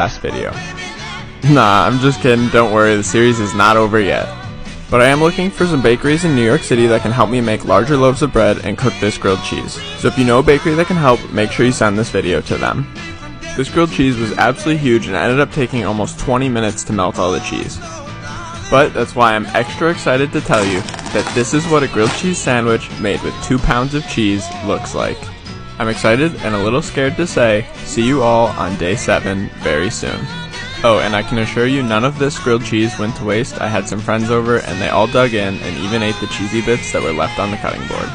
last video. Nah, I'm just kidding, don't worry, the series is not over yet. But I am looking for some bakeries in New York City that can help me make larger loaves of bread and cook this grilled cheese. So if you know a bakery that can help, make sure you send this video to them. This grilled cheese was absolutely huge and ended up taking almost 20 minutes to melt all the cheese. But that's why I'm extra excited to tell you that this is what a grilled cheese sandwich made with 2 pounds of cheese looks like. I'm excited and a little scared to say, see you all on day 7 very soon. Oh, and I can assure you none of this grilled cheese went to waste. I had some friends over and they all dug in and even ate the cheesy bits that were left on the cutting board.